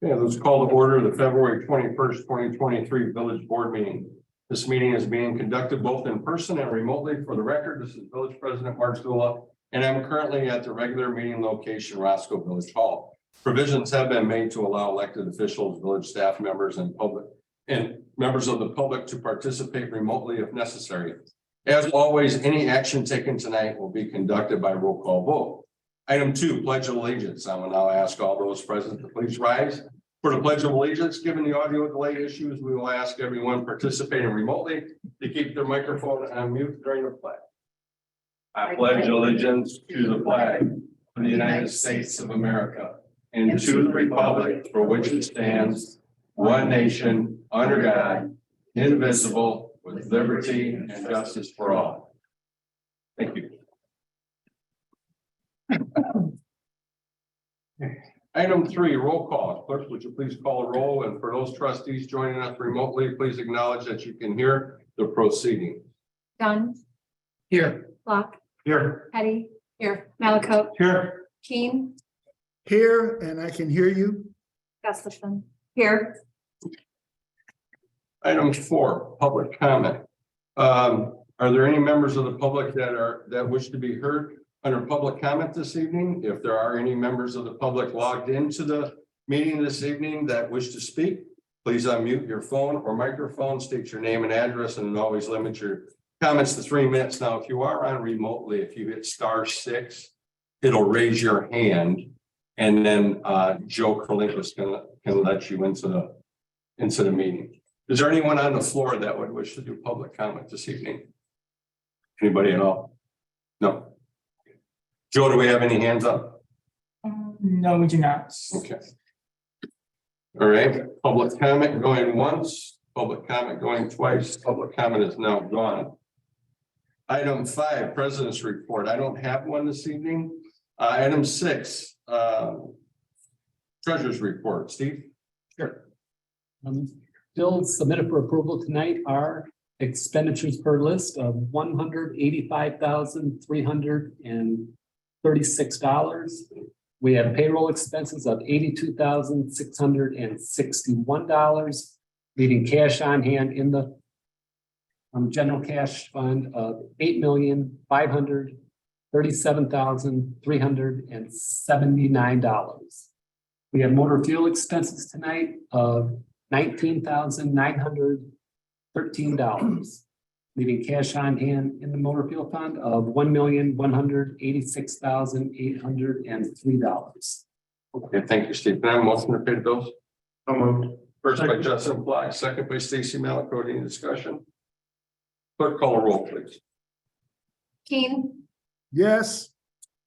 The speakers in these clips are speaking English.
Okay, let's call to order the February 21st, 2023 Village Board meeting. This meeting is being conducted both in person and remotely. For the record, this is Village President Roscoe, and I'm currently at the regular meeting location, Roscoe Village Hall. Provisions have been made to allow elected officials, village staff members, and members of the public to participate remotely if necessary. As always, any action taken tonight will be conducted by roll call vote. Item 2, Pledge of Allegiance. I will now ask all those present to please rise for the Pledge of Allegiance. Given the audio delay issues, we will ask everyone participating remotely to keep their microphone on mute during the pledge. I pledge allegiance to the flag of the United States of America and to the republic for which it stands, one nation, under God, indivisible, with liberty and justice for all. Thank you. Item 3, roll call. Clerk, would you please call a roll? And for those trustees joining us remotely, please acknowledge that you can hear the proceeding. Dunn. Here. Block. Here. Petty. Here. Malaco. Here. Keen. Here, and I can hear you. Gustafson. Here. Item 4, public comment. Are there any members of the public that wish to be heard under public comment this evening? If there are any members of the public logged into the meeting this evening that wish to speak, please unmute your phone or microphone, state your name and address, and always limit your comments to 3 minutes. Now, if you are on remotely, if you hit *6, it'll raise your hand, and then Joe Kerlinkus can let you into the meeting. Is there anyone on the floor that would wish to do public comment this evening? Anybody at all? No. Joe, do we have any hands up? No, we do not. Okay. All right, public comment going once, public comment going twice, public comment is now gone. Item 5, President's Report. I don't have one this evening. Item 6, Treasurer's Report. Steve? Sure. Bills submitted for approval tonight are expenditures per list of $185,336. We have payroll expenses of $82,661, leaving cash on hand in the general cash fund of $8,537,379. We have motor fuel expenses tonight of $19,913, leaving cash on hand in the motor fuel fund of $1,186,803. Okay, thank you, Steve. Can I have a motion to pay the bills? So moved. First by Justin Black, second by Stacy Malaco. Any discussion? Clerk, call a roll, please. Keen. Yes,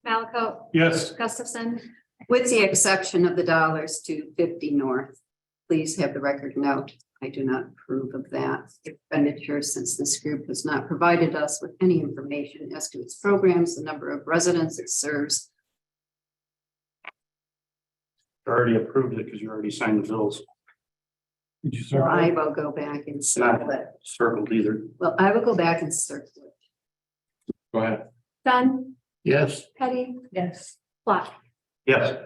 Malaco. Yes. Gustafson. With the exception of the dollars to 50 North, please have the record note. I do not approve of that expenditure since this group has not provided us with any information as to its programs, the number of residents it serves. Already approved it because you already signed the bills. Did you So circle I it? will go back and circle it. Circled either. Well, I will go back and circle it. Go ahead. Dunn. Yes. Petty. Yes. Block. Yes.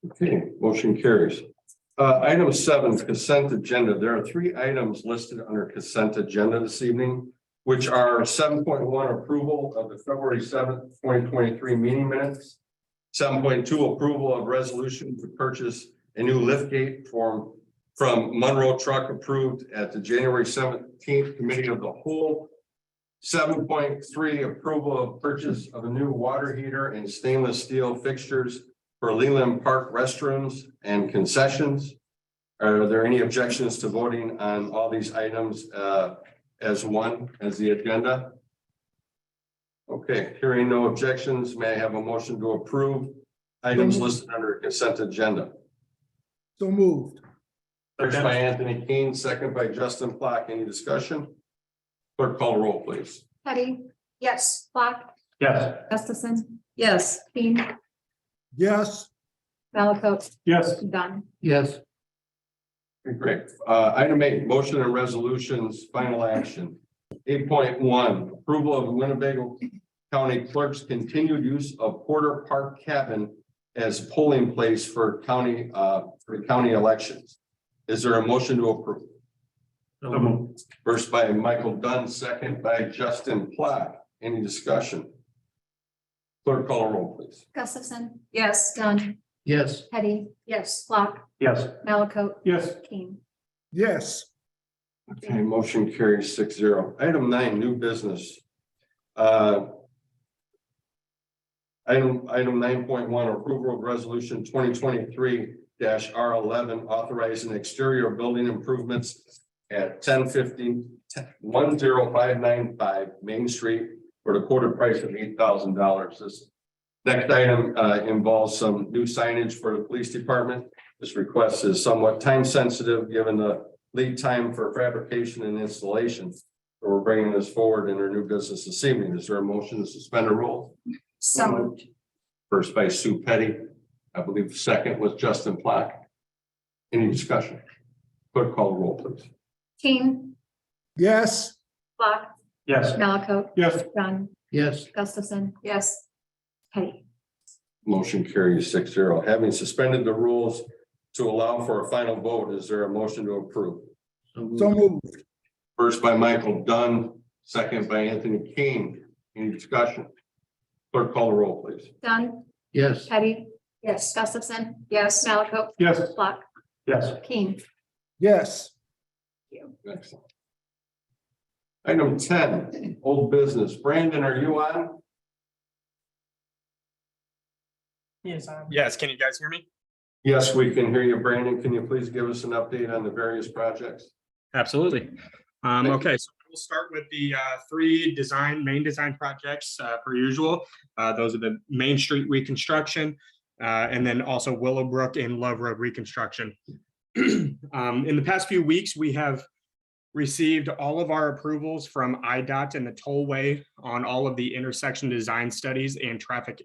Okay, motion carries. Item 7, consent agenda. There are 3 items listed under consent agenda this evening, which are 7.1 approval of the February 7th, 2023 meeting minutes. 7.2 approval of resolution to purchase a new lift gate from Monroe Truck approved at the January 17th Committee of the Whole. 7.3 approval of purchase of a new water heater and stainless steel fixtures for Leland Park restrooms and concessions. Are there any objections to voting on all these items as the agenda? Okay, hearing no objections, may I have a motion to approve items listed under consent agenda? so moved. First by Anthony Keen, second by Justin Plack. Any discussion? Clerk, call roll, please. Petty. Yes. Block. Yes. Gustafson. Yes, Keen. Yes, Malaco. Yes. Dunn. Yes. Okay, great. Item 8, motion and resolutions, final action. 8.1, approval of Winnebago County Clerk's continued use of Porter Park Cabin as polling place for county elections. Is there a motion to approve? So moved. First by Michael Dunn, second by Justin Platt. Any discussion? Clerk call a roll, please. Gustafson, Yes. Dunn, Yes. Petty, yes, Flock, Yes. Malaco, Yes. Kane. Yes. Okay, motion carries 6-0. Item 9, new business. Item 9.1, approval of resolution 2023-R11, authorizing exterior building improvements at 10595 Main Street for the quoted price of $8,000. This next item involves some new signage for the police department. This request is somewhat time sensitive, given the lead time for fabrication and installation. So we're bringing this forward in our new business this evening. Is there a motion to suspend the rules? So moved. First by Sue Petty. I believe the second was Justin Platt. Any discussion? Clerk call the roll, please. Kane, Yes. Flock, Yes. Malaco, Yes. Dunn, Yes. Gustafson, Yes. Petty. Motion carries 6-0. Having suspended the rules to allow for a final vote, is there a motion to approve? So moved. First by Michael Dunn, second by Anthony Kane. Any discussion? Clerk call the roll, please. Dunn, Yes. Petty, yes, Gustafson, Yes. Malaco, Yes. Flock, Yes. Kane. Yes. Excellent. Item 10, old business. Brandon, are you on? Yes, can you guys hear me? Yes, we can hear you, Brandon. Can you please give us an update on the various projects? Absolutely. Thank you. Okay, so we'll start with the three main design projects per usual. Those are the Main Street reconstruction, and then also Willowbrook and Love Road reconstruction. In the past few weeks, we have received all of our approvals from IDOT and the tollway on all of the intersection design studies and traffic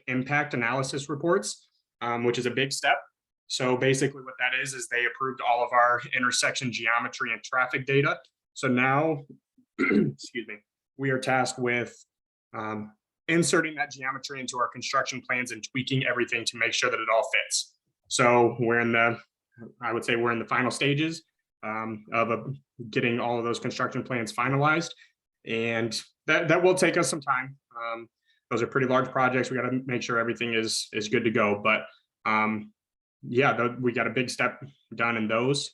impact analysis reports, which is a big step. So basically what that is they approved all of our intersection geometry and traffic data. So now, excuse me, we are tasked with inserting that geometry into our construction plans and tweaking everything to make sure that it all fits. So I would say we're in the final stages of getting all of those construction plans finalized. And that will take us some time. Those are pretty large projects. We got to make sure everything is good to go. But yeah, we got a big step done in those.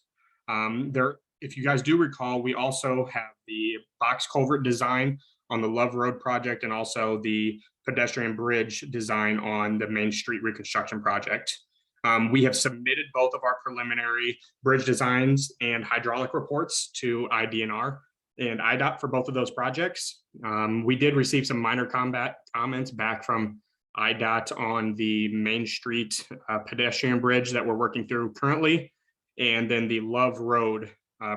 If you guys do recall, we also have the box culvert design on the Love Road project and also the pedestrian bridge design on the Main Street reconstruction project. We have submitted both of our preliminary bridge designs and hydraulic reports to IDNR and IDOT for both of those projects. We did receive some minor comments back from IDOT on the Main Street pedestrian bridge that we're working through currently. And then the Love Road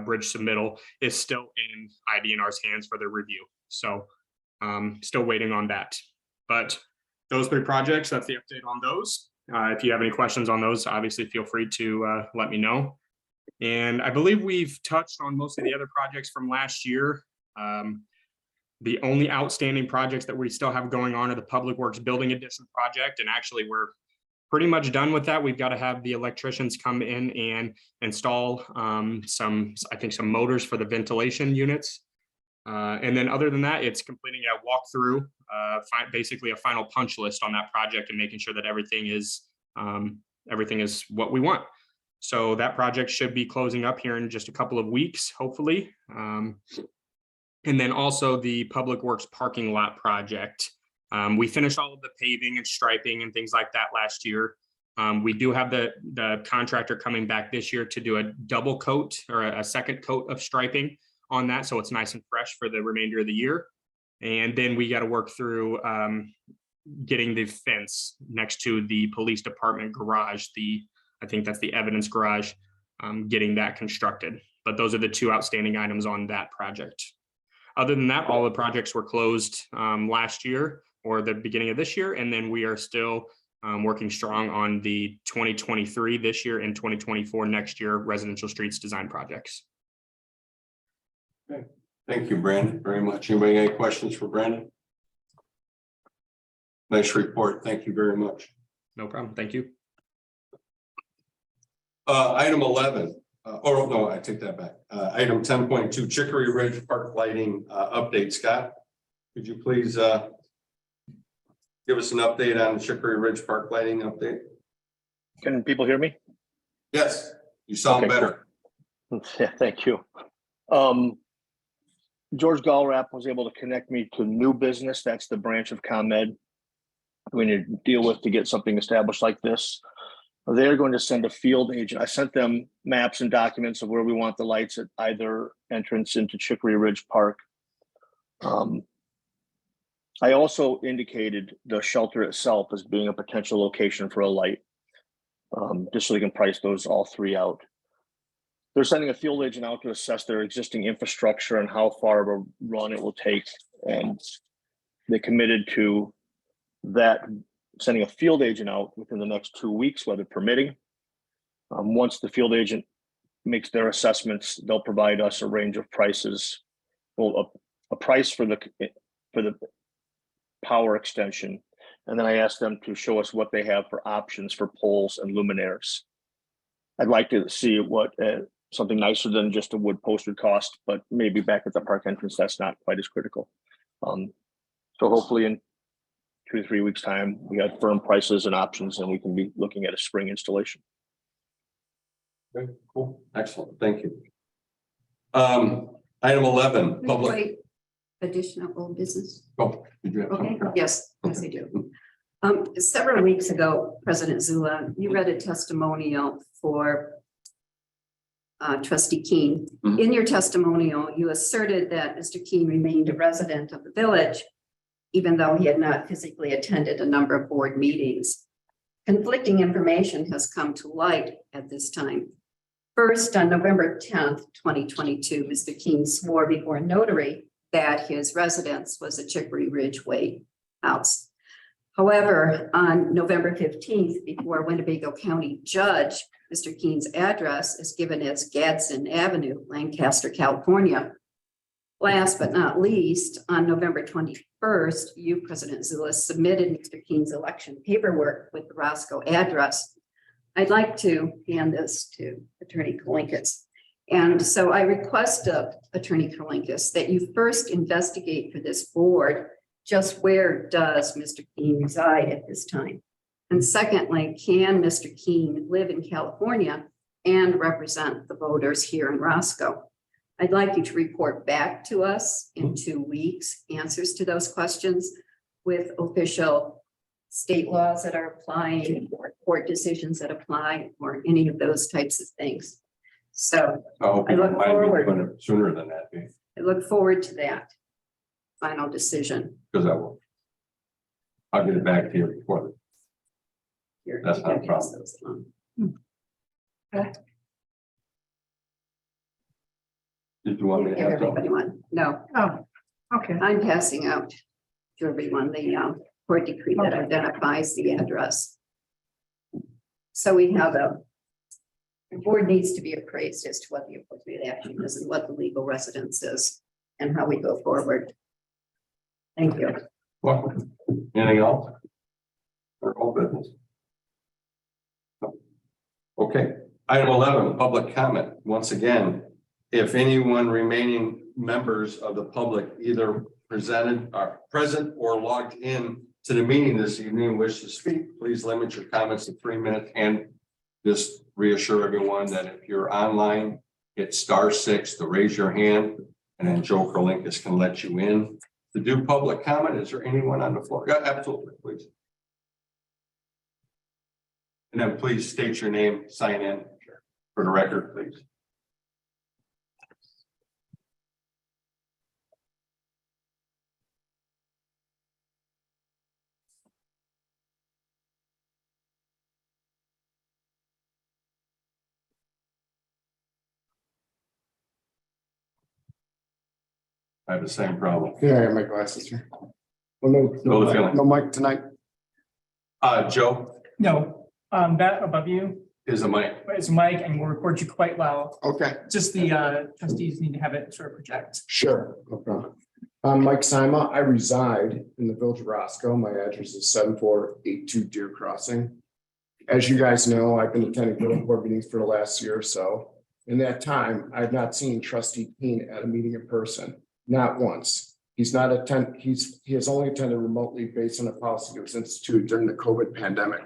bridge submittal is still in IDNR's hands for their review. So still waiting on that. But those three projects, that's the update on those. If you have any questions on those, obviously feel free to let me know. And I believe we've touched on most of the other projects from last year. The only outstanding projects that we still have going on are the Public Works Building Addition project. And actually we're pretty much done with that. We've got to have the electricians come in and install some motors for the ventilation units. And then other than that, it's completing a walkthrough, basically a final punch list on that project and making sure that everything is what we want. So that project should be closing up here in just a couple of weeks, hopefully. And then also the Public Works parking lot project. We finished all of the paving and striping and things like that last year. We do have the contractor coming back this year to do a double coat or a second coat of striping on that, so it's nice and fresh for the remainder of the year. And then we got to work through getting the fence next to the police department garage. I think that's the evidence garage, getting that constructed. But those are the two outstanding items on that project. Other than that, all the projects were closed last year or the beginning of this year, and then we are still working strong on the 2023 this year and 2024 next year residential streets design projects. Okay. Thank you, Brandon, very much. Anybody got any questions for Brandon? Nice report. Thank you very much. No problem. Thank you. Item 11, or no, I take that back. Item 10.2 Chicory Ridge Park lighting update. Scott, could you please give us an update on Chicory Ridge Park lighting update? Can people hear me? Yes, you sound Okay, better. Yeah, thank you. George Gallrap was able to connect me to New Business. That's the branch of ComEd we need to deal with to get something established like this. They're going to send a field agent. I sent them maps and documents of where we want the lights at either entrance into Chicory Ridge Park. I also indicated the shelter itself as being a potential location for a light, just so they can price those all three out. They're sending a field agent out to assess their existing infrastructure and how far of a run it will take. And they committed to that, sending a field agent out within the next 2 weeks, weather permitting. Once the field agent makes their assessments, they'll provide us a range of prices. Well, a price for the power extension. And then I asked them to show us what they have for options for poles and luminaires. I'd like to see what something nicer than just a wood post would cost, but maybe back at the park entrance, that's not quite as critical. So hopefully in 2 to 3 weeks time, we have firm prices and options and we can be looking at a spring installation. Okay, cool. Excellent. Thank you. Item 11, public. Wait, additional old business. Oh, did you have Okay, something? yes, yes, I do. Several weeks ago, President Zula, you read a testimonial for Trustee Keene. Mhm. In your testimonial, you asserted that Mr. Keene remained a resident of the village, even though he had not physically attended a number of board meetings. Conflicting information has come to light at this time. First, on November 10th, 2022, Mr. Keene swore before a notary that his residence was a Chicory Ridge Way house. However, on November 15th, before a Winnebago County judge, Mr. Keene's address is given as Gadsden Avenue, Lancaster, California. Last but not least, on November 21st, you, President Zula, submitted Mr. Keene's election paperwork with the Roscoe address. I'd like to hand this to Attorney Kalinkas. And so I request of Attorney Kalinkas that you first investigate for this board, just where does Mr. Keene reside at this time? And secondly, can Mr. Keene live in California and represent the voters here in Roscoe? I'd like you to report back to us in 2 weeks, answers to those questions with official state laws that are applying or court decisions that apply or any of those types of things. So I hope I you look don't mind me forward. doing it sooner than that, I look forward to that final decision. because I will. I'll get it back to you before. Here, That's you not a can pass problem. those along. Did you want me to Give have everybody something? one. No, Oh, okay. I'm passing out to everyone the court decree that identifies the address. So we have the board needs to be appraised as to what the appropriate action is and what the legal residence is and how we go forward. Thank you. Welcome. Anything else? Or old business? No. Okay, item 11, public comment. Once again, if anyone remaining members of the public either are present or logged in to the meeting this evening wish to speak, please limit your comments to 3 minutes and just reassure everyone that if you're online, hit *6 to raise your hand, and then Joe Kerlinkus can let you in to do public comment. Is there anyone on the floor? Yeah, absolutely, please. And then please state your name, sign in for the record, please. I have the same problem. Yeah, I got my glasses here. Well, no mic tonight. Joe No, that above you is a mic. is Mike and will record you quite well. Okay, Just the trustees need to have it sort of project. sure, no problem. I'm Mike Sima. I reside in the village of Roscoe. My address is 7482 Deer Crossing. As you guys know, I've been attending village board meetings for the last year or so. In that time, I've not seen trustee Keen at a meeting in person, not once. He has only attended remotely based on a policy that was instituted during the COVID pandemic.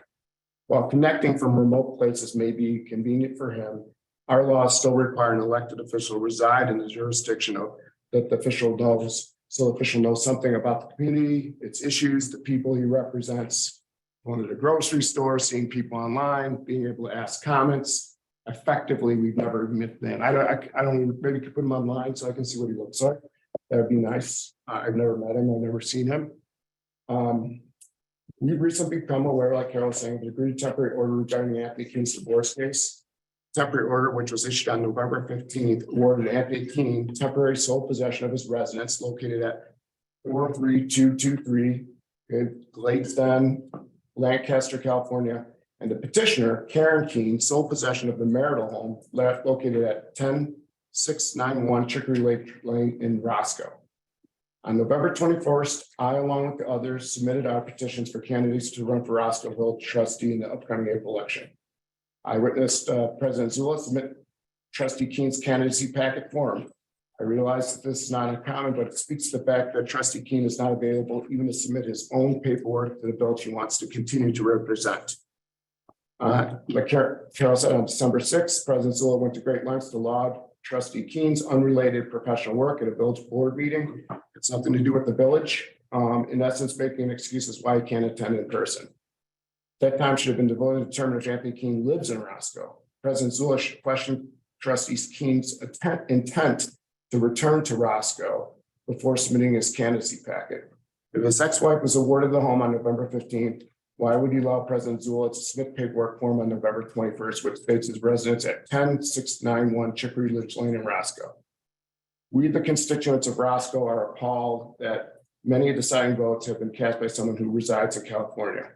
While connecting from remote places may be convenient for him, our laws still require an elected official to reside in the jurisdiction of that the official knows. So the official knows something about the community, its issues, the people he represents. Going to the grocery store, seeing people online, being able to ask comments. Effectively, we've never met them. I don't, maybe could put him online so I can see what he looks like. That'd be nice. I've never met him. I've never seen him. We've recently become aware, like Carol was saying, of the agreed temporary order regarding Anthony Keene's divorce case. Temporary order, which was issued on November 15th, awarded Anthony Keene temporary sole possession of his residence located at 43223 Gladestone, Lancaster, California, and the petitioner, Karen Keene, sole possession of the marital home located at 10691 Chicory Lake Lane in Roscoe. On November 21st, I, along with the others, submitted our petitions for candidates to run for Roscoe Village trustee in the upcoming April election. I witnessed President Zula submit trustee Keene's candidacy packet for him. I realize that this is not uncommon, but it speaks to the fact that trustee Keene is not available even to submit his own paperwork to the village he wants to continue to represent. Like Carol said, on December 6th, President Zula went to great lengths to laud trustee Keene's unrelated professional work at a village board meeting. It's nothing to do with the village. In essence, making excuses why he can't attend in person. That time should have been devoted to determine if Anthony Keene lives in Roscoe. President Zula questioned trustee Keene's intent to return to Roscoe before submitting his candidacy packet. If his ex-wife was awarded the home on November 15th, why would he allow President Zula to submit paperwork for him on November 21st, which states his residence at 10691 Chicory Lake Lane in Roscoe? We, the constituents of Roscoe, are appalled that many deciding votes have been cast by someone who resides in California.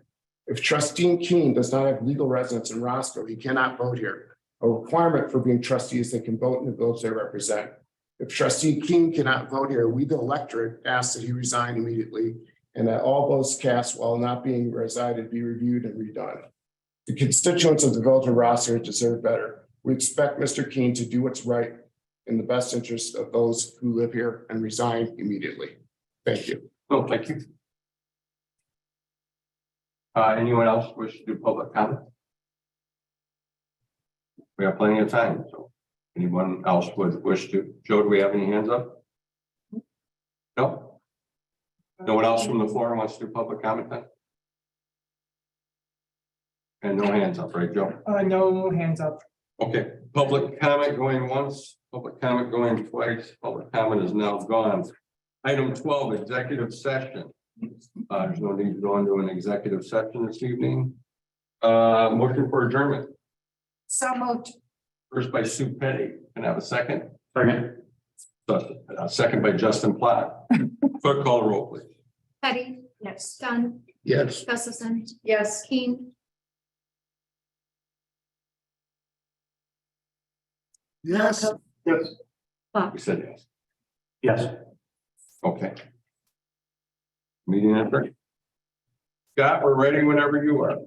If trustee Keene does not have legal residence in Roscoe, he cannot vote here. A requirement for being trustee is they can vote in the village they represent. If trustee Keene cannot vote here, we, the electorate, ask that he resign immediately and that all votes cast while not being resided be reviewed and redone. The constituents of the village of Roscoe deserve better. We expect Mr. Keene to do what's right in the best interest of those who live here and resign immediately. Thank you. Oh, thank you. Anyone else wish to do public comment? We have plenty of time, so anyone else would wish to? Joe, do we have any hands up? No? No one else from the floor wants to do public comment then? And no hands up, right, Joe? No hands up. Okay, public comment going once, public comment going twice, public comment is now gone. Item 12, executive session. There's no need to go into an executive session this evening. Motion for adjournment. So moved. First by Sue Petty. Can I have a second? Second. Second by Justin Platt. Clerk call the roll, please. Petty. Yes. Dunn. Yes. Gustafson. Yes. Keen. Yes. Yes. We said yes. Yes. Okay. Meeting adjourned. Scott, we're ready whenever you are.